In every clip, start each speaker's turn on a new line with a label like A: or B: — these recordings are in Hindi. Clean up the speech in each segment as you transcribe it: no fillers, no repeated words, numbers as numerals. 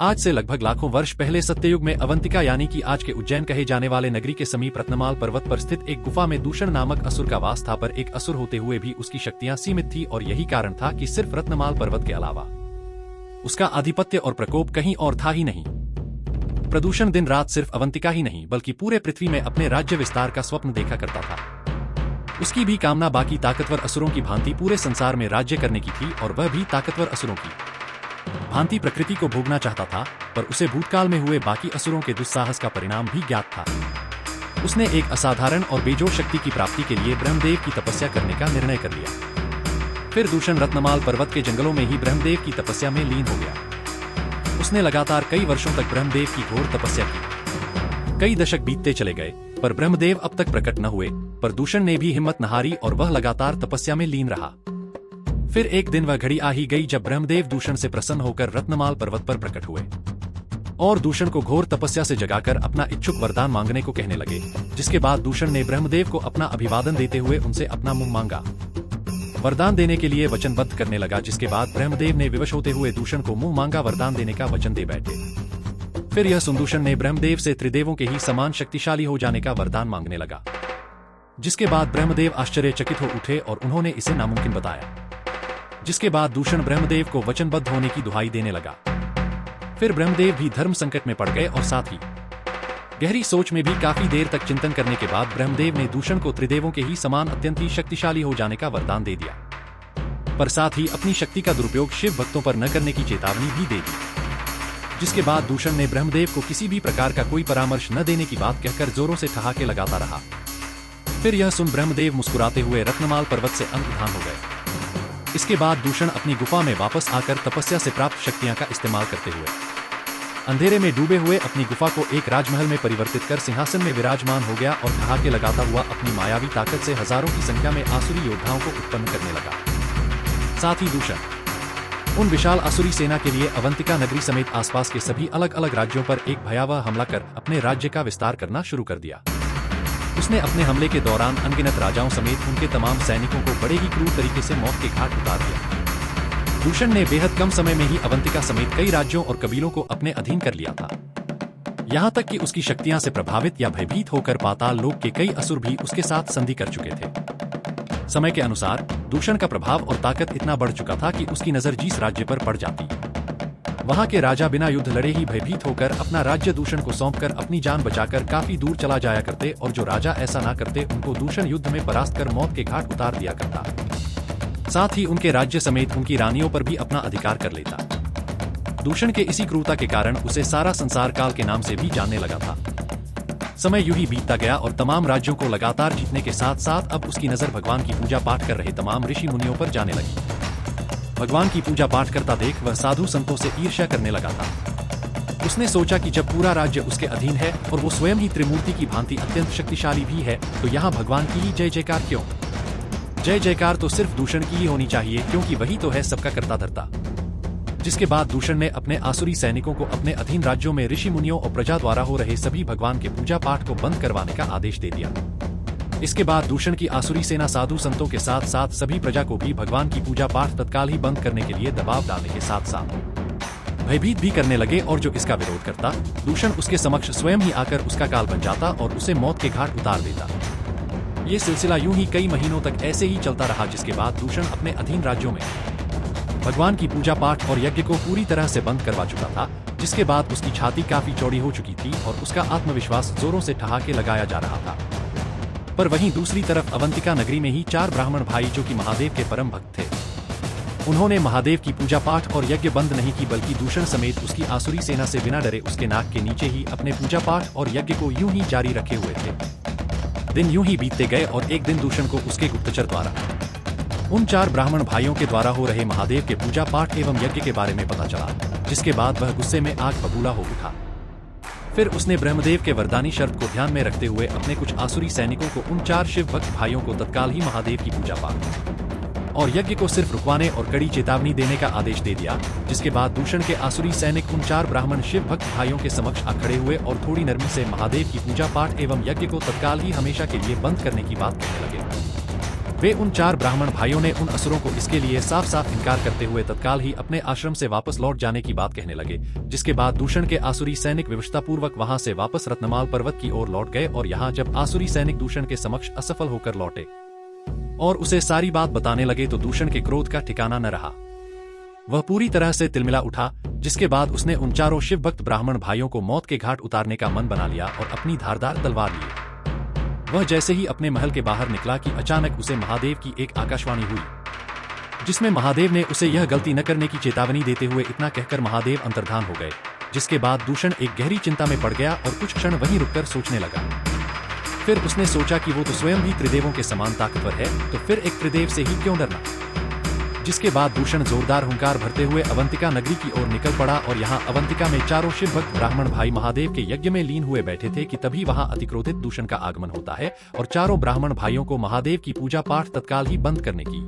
A: आज से लगभग लाखों वर्ष पहले सत्ययुग में अवंतिका यानी कि आज के उज्जैन कहे जाने वाले नगरी के समीप रत्नमाल पर्वत पर स्थित एक गुफा में दूषण नामक असुर का वास था। पर एक असुर होते हुए भी उसकी शक्तियां सीमित थी और यही कारण था कि सिर्फ रत्नमाल पर्वत के अलावा उसका आधिपत्य और प्रकोप कहीं और था ही नहीं। प्रदूषण दिन रात सिर्फ अवंतिका ही नहीं बल्कि पूरे पृथ्वी में अपने राज्य विस्तार का स्वप्न देखा करता था। उसकी भी कामना बाकी ताकतवर असुरों की भांति पूरे संसार में राज्य करने की थी और वह भी ताकतवर असुरों की भांति प्रकृति को भोगना चाहता था। पर उसे भूतकाल में हुए बाकी असुरों के दुस्साहस का परिणाम भी ज्ञात था। उसने एक असाधारण और बेजोड़ शक्ति की प्राप्ति के लिए ब्रह्मदेव की तपस्या करने का निर्णय कर लिया। फिर दूषण रत्नमाल पर्वत के जंगलों में ही ब्रह्मदेव की तपस्या में लीन हो गया। उसने लगातार कई वर्षों तक ब्रह्मदेव की घोर तपस्या की। कई दशक बीतते चले गए पर ब्रह्मदेव अब तक प्रकट न हुए। पर दूषण ने भी हिम्मत न हारी और वह लगातार तपस्या में लीन रहा। फिर एक दिन वह घड़ी आ ही गई जब ब्रह्मदेव दूषण से प्रसन्न होकर रत्नमाल पर्वत पर प्रकट हुए और दूषण को घोर तपस्या से जगाकर अपना इच्छुक वरदान मांगने को कहने लगे। जिसके बाद दूषण ने ब्रह्मदेव को अपना अभिवादन देते हुए उनसे अपना मुंह मांगा वरदान देने के लिए वचनबद्ध करने लगा। जिसके बाद ब्रह्मदेव ने विवश होते हुए दूषण को मुंह मांगा वरदान देने का वचन दे बैठे। फिर यह सुन दूषण ने ब्रह्मदेव से त्रिदेवों के ही समान शक्तिशाली हो जाने का वरदान मांगने लगा। जिसके बाद ब्रह्मदेव आश्चर्यचकित हो उठे और उन्होंने इसे नामुमकिन बताया। जिसके बाद दूषण ब्रह्मदेव को वचनबद्ध होने की दुहाई देने लगा। फिर ब्रह्मदेव भी धर्म संकट में पड़ गए और साथ ही गहरी सोच में भी काफी देर तक चिंतन करने के बाद ब्रह्मदेव ने दूषण को त्रिदेवों के ही समान अत्यंत ही शक्तिशाली हो जाने का वरदान दे दिया। पर साथ ही अपनी शक्ति का दुरुपयोग शिव भक्तों पर न करने की चेतावनी भी दे दी। जिसके बाद दूषण ने ब्रह्मदेव को किसी भी प्रकार का कोई परामर्श न देने की बात कहकर जोरों से ठहाके लगाता रहा। फिर यह सुन ब्रह्मदेव मुस्कुराते हुए रत्नमाल पर्वत से अंतर्धान हो गए। इसके बाद दूषण अपनी गुफा में वापस आकर तपस्या से प्राप्त शक्तियां का इस्तेमाल करते हुए अंधेरे में डूबे हुए अपनी गुफा को एक राजमहल में परिवर्तित कर सिंहासन में विराजमान हो गया और ठहाके लगाता हुआ अपनी मायावी ताकत से हजारों की संख्या में आसुरी योद्धाओं को उत्पन्न करने लगा। साथ ही दूषण उन विशाल आसुरी सेना के लिए अवंतिका नगरी समेत आसपास के सभी अलग अलग राज्यों पर एक भयावह हमला कर अपने राज्य का विस्तार करना शुरू कर दिया। उसने अपने हमले के दौरान अनगिनत राजाओं समेत उनके तमाम सैनिकों को बड़े ही क्रूर तरीके से मौत के घाट उतार दिया। दूषण ने बेहद कम समय में ही अवंतिका समेत कई राज्यों और कबीलों को अपने अधीन कर लिया था। यहाँ तक कि उसकी शक्तियां से प्रभावित या भयभीत होकर पाताल लोक के कई असुर भी उसके साथ संधि कर चुके थे। समय के अनुसार दूषण का प्रभाव और ताकत इतना बढ़ चुका था कि उसकी नजर जिस राज्य पर पड़ जाती वहां के राजा बिना युद्ध लड़े ही भयभीत होकर अपना राज्य दूषण को सौंपकर अपनी जान बचाकर काफी दूर चला जाया करते और जो राजा ऐसा ना करते उनको दूषण युद्ध में परास्त कर मौत के घाट उतार दिया करता। साथ ही उनके राज्य समेत उनकी रानियों पर भी अपना अधिकार कर लेता। दूषण के इसी क्रूरता के कारण उसे सारा संसार काल के नाम से भी जानने लगा था। समय यूं ही बीतता गया और तमाम राज्यों को लगातार जीतने के साथ साथ अब उसकी नजर भगवान की पूजा पाठ कर रहे तमाम ऋषि मुनियों पर जाने लगी। भगवान की पूजा पाठ करता देख वह साधु संतों से ईर्ष्या करने लगा था। उसने सोचा कि जब पूरा राज्य उसके अधीन है और वो स्वयं ही त्रिमूर्ति की भांति अत्यंत शक्तिशाली भी है तो यहाँ भगवान की ही जय जयकार क्यों? जय जयकार तो सिर्फ दूषण की ही होनी चाहिए क्योंकि वही तो है सबका कर्ता धर्ता। जिसके बाद दूषण ने अपने आसुरी सैनिकों को अपने अधीन राज्यों में ऋषि मुनियों और प्रजा द्वारा हो रहे सभी भगवान के पूजा पाठ को बंद करवाने का आदेश दे दिया। इसके बाद दूषण की आसुरी सेना साधु संतों के साथ साथ सभी प्रजा को भी भगवान की पूजा पाठ तत्काल ही बंद करने के लिए दबाव डालने के साथ साथ भयभीत भी करने लगे और जो इसका विरोध करता दूषण उसके समक्ष स्वयं ही आकर उसका काल बन जाता और उसे मौत के घाट उतार देता। ये सिलसिला यूं ही कई महीनों तक ऐसे ही चलता रहा। जिसके बाद दूषण अपने अधीन राज्यों में भगवान की पूजा पाठ और यज्ञ को पूरी तरह से बंद करवा चुका था। जिसके बाद उसकी छाती काफी चौड़ी हो चुकी थी और उसका आत्मविश्वास जोरों से ठहाके लगाया जा रहा था। पर वहीं दूसरी तरफ अवंतिका नगरी में ही 4 ब्राह्मण भाई जो कि महादेव के परम भक्त थे उन्होंने महादेव की पूजा पाठ और यज्ञ बंद नहीं की बल्कि दूषण समेत उसकी आसुरी सेना से बिना डरे उसके नाक के नीचे ही अपने पूजा पाठ और यज्ञ को यूं ही जारी रखे हुए थे। दिन यूं ही बीतते गए और एक दिन दूषण को उसके गुप्तचर द्वारा उन 4 ब्राह्मण भाइयों के द्वारा हो रहे महादेव के पूजा पाठ एवं यज्ञ के बारे में पता चला। जिसके बाद वह गुस्से में आग बबूला हो उठा। फिर उसने ब्रह्मदेव के वरदानी शर्त को ध्यान में रखते हुए अपने कुछ आसुरी सैनिकों को उन 4 शिव भक्त भाइयों को तत्काल ही महादेव की पूजा पाठ और यज्ञ को सिर्फ रुकवाने और कड़ी चेतावनी देने का आदेश दे दिया। जिसके बाद दूषण के आसुरी सैनिक उन 4 ब्राह्मण शिव भक्त भाइयों के समक्ष आ खड़े हुए और थोड़ी नरमी से महादेव की पूजा पाठ एवं यज्ञ को तत्काल ही हमेशा के लिए बंद करने की बात कहने लगे। वे उन 4 ब्राह्मण भाइयों ने उन असुरों को इसके लिए साफ साफ इनकार करते हुए तत्काल ही अपने आश्रम से वापस लौट जाने की बात कहने लगे, जिसके बाद दूषण के आसुरी सैनिक विवशतापूर्वक वहां से वापस रत्नमाल पर्वत की ओर लौट गए। और यहाँ जब आसुरी सैनिक दूषण के समक्ष असफल होकर लौटे और उसे सारी बात बताने लगे तो दूषण के क्रोध का ठिकाना न रहा। वह पूरी तरह से तिलमिला उठा, जिसके बाद उसने उन 4 शिवभक्त ब्राह्मण भाइयों को मौत के घाट उतारने का मन बना लिया और अपनी धारदार तलवार लिए वह जैसे ही अपने महल के बाहर निकला कि अचानक उसे महादेव की एक आकाशवाणी हुई, जिसमें महादेव ने उसे यह गलती न करने की चेतावनी देते हुए इतना कहकर महादेव अंतर्धान हो गए। जिसके बाद दूषण एक गहरी चिंता में पड़ गया और कुछ क्षण वहीं रुककर सोचने लगा। फिर उसने सोचा कि वो तो स्वयं भी त्रिदेवों के समान ताकतवर है, तो फिर एक त्रिदेव से ही क्यों डरना। जिसके बाद दूषण जोरदार हुंकार भरते हुए अवंतिका नगरी की ओर निकल पड़ा और यहाँ अवंतिका में 4 शिवभक्त ब्राह्मण भाई महादेव के यज्ञ में लीन हुए बैठे थे कि तभी वहाँ अतिक्रोधित दूषण का आगमन होता है और 4 ब्राह्मण भाइयों को महादेव की पूजा पाठ तत्काल ही बंद करने की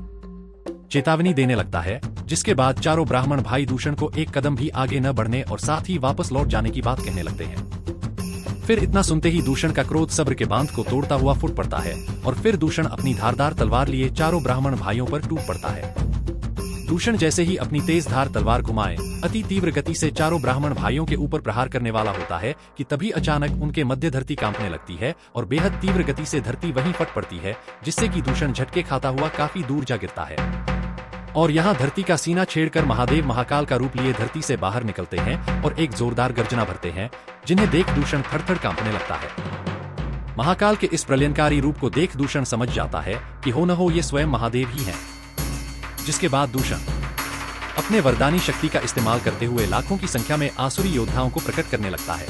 A: चेतावनी देने लगता है। जिसके बाद 4 ब्राह्मण भाई दूषण को एक कदम भी आगे न बढ़ने और साथ ही वापस लौट जाने की बात कहने लगते हैं। फिर इतना सुनते ही दूषण का क्रोध सब्र के बांध को तोड़ता हुआ फूट पड़ता है और फिर दूषण अपनी धारदार तलवार लिए 4 ब्राह्मण भाइयों पर टूट पड़ता है। दूषण जैसे ही अपनी तेज धार तलवार घुमाए अति तीव्र गति से 4 ब्राह्मण भाइयों के ऊपर प्रहार करने वाला होता है कि तभी अचानक उनके मध्य धरती कांपने लगती है और बेहद तीव्र गति से धरती वहीं फट पड़ती है, जिससे कि दूषण झटके खाता हुआ काफी दूर जा गिरता है। और यहाँ धरती का सीना छेड़कर महादेव महाकाल का रूप लिए धरती से बाहर निकलते हैं और एक जोरदार गर्जना भरते हैं, जिन्हें देख दूषण थर-थर कांपने लगता है। महाकाल के इस प्रलयनकारी रूप को देख दूषण समझ जाता है कि हो न हो ये स्वयं महादेव ही हैं। जिसके बाद दूषण अपने वरदानी शक्ति का इस्तेमाल करते हुए लाखों की संख्या में आसुरी योद्धाओं को प्रकट करने लगता है।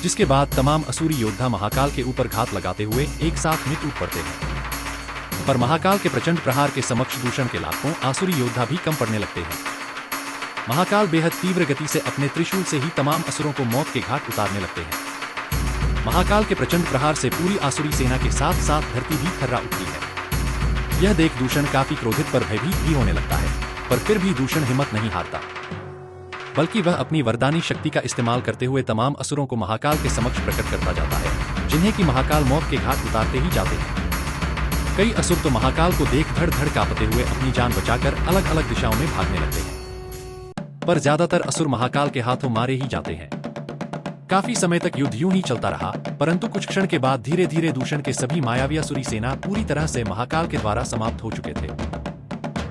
A: जिसके बाद तमाम असुरी योद्धा महाकाल के ऊपर घात लगाते हुए एक साथ मिट उठ पड़ते हैं। पर महाकाल के प्रचंड प्रहार के समक्ष दूषण के लाखों आसुरी योद्धा भी कम पड़ने लगते हैं। महाकाल बेहद तीव्र गति से अपने त्रिशूल से ही तमाम असुरों को मौत के घाट उतारने लगते हैं। महाकाल के प्रचंड प्रहार से पूरी आसुरी सेना के साथ साथ धरती भी थर्रा उठती है। यह देख दूषण काफी क्रोधित पर भयभीत भी होने लगता है, पर फिर भी दूषण हिम्मत नहीं हारता, बल्कि वह अपनी वरदानी शक्ति का इस्तेमाल करते हुए तमाम असुरों को महाकाल के समक्ष प्रकट करता जाता है, जिन्हें कि महाकाल मौत के घाट उतारते ही जाते हैं। कई असुर तो महाकाल को देख धड़ धड़ कांपते हुए अपनी जान बचाकर अलग अलग दिशाओं में भागने लगते हैं, पर ज्यादातर असुर महाकाल के हाथों मारे ही जाते हैं। काफी समय तक युद्ध यूं ही चलता रहा, परंतु कुछ क्षण के बाद धीरे धीरे दूषण के सभी मायावी असुरी सेना पूरी तरह से महाकाल के द्वारा समाप्त हो चुके थे।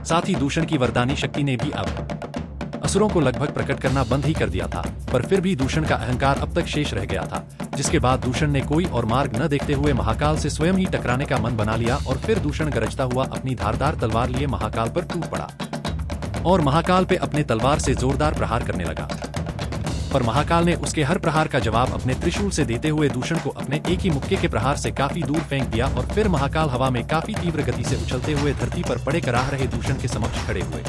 A: साथ ही दूषण की वरदानी शक्ति ने भी अब असुरों को लगभग प्रकट करना बंद ही कर दिया था, पर फिर भी दूषण का अहंकार अब तक शेष रह गया था। जिसके बाद दूषण ने कोई और मार्ग न देखते हुए महाकाल से स्वयं ही टकराने का मन बना लिया और फिर दूषण गरजता हुआ अपनी धारदार तलवार लिए महाकाल पर टूट पड़ा और महाकाल पे अपने तलवार से जोरदार प्रहार करने लगा। पर महाकाल ने उसके हर प्रहार का जवाब अपने त्रिशूल से देते हुए दूषण को अपने एक ही मुक्के के प्रहार से काफी दूर फेंक दिया और फिर महाकाल हवा में काफी तीव्र गति से उछलते हुए धरती पर पड़े कराह रहे दूषण के समक्ष खड़े हुए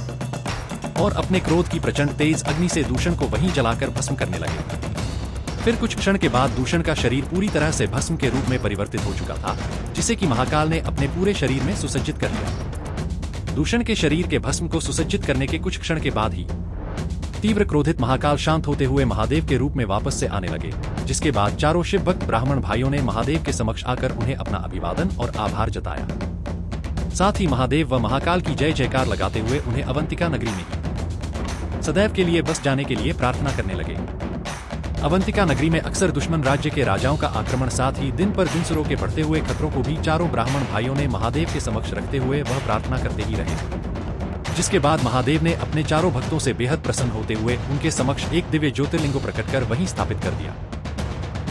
A: और अपने क्रोध की प्रचंड तेज अग्नि से दूषण को वहीं जलाकर भस्म करने लगे। फिर कुछ क्षण के बाद दूषण का शरीर पूरी तरह से भस्म के रूप में परिवर्तित हो चुका था, जिसे कि महाकाल ने अपने पूरे शरीर में सुसज्जित कर लिया। दूषण के शरीर के भस्म को सुसज्जित करने के कुछ क्षण के बाद ही तीव्र क्रोधित महाकाल शांत होते हुए महादेव के रूप में वापस से आने लगे। जिसके बाद 4 शिवभक्त ब्राह्मण भाइयों ने महादेव के समक्ष आकर उन्हें अपना अभिवादन और आभार जताया। साथ ही महादेव व महाकाल की जय जयकार लगाते हुए उन्हें अवंतिका नगरी में ही सदैव के लिए बस जाने के लिए प्रार्थना करने लगे। अवंतिका नगरी में अक्सर दुश्मन राज्य के राजाओं का आक्रमण, साथ ही दिन पर दिन सुरों के बढ़ते हुए खतरों को भी 4 ब्राह्मण भाइयों ने महादेव के समक्ष रखते हुए वह प्रार्थना करते ही रहे। जिसके बाद महादेव ने अपने 4 भक्तों से बेहद प्रसन्न होते हुए उनके समक्ष एक दिव्य ज्योतिर्लिंग को प्रकट कर वहीं स्थापित कर दिया।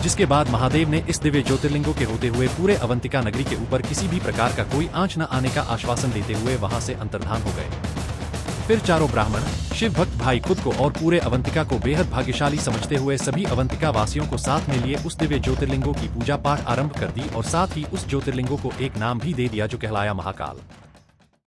A: जिसके बाद महादेव ने इस दिव्य ज्योतिर्लिंगों के होते हुए पूरे अवंतिका नगरी के ऊपर किसी भी प्रकार का कोई आंच न आने का आश्वासन देते हुए वहां से अंतर्धान हो गए। फिर 4 ब्राह्मण शिव भक्त भाई खुद को और पूरे अवंतिका को बेहद भाग्यशाली समझते हुए सभी अवंतिका वासियों को साथ में लिए उस दिव्य ज्योतिर्लिंगों की पूजा पाठ आरंभ कर दी और साथ ही उस ज्योतिर्लिंगों को एक नाम भी दे दिया जो कहलाया महाकाल।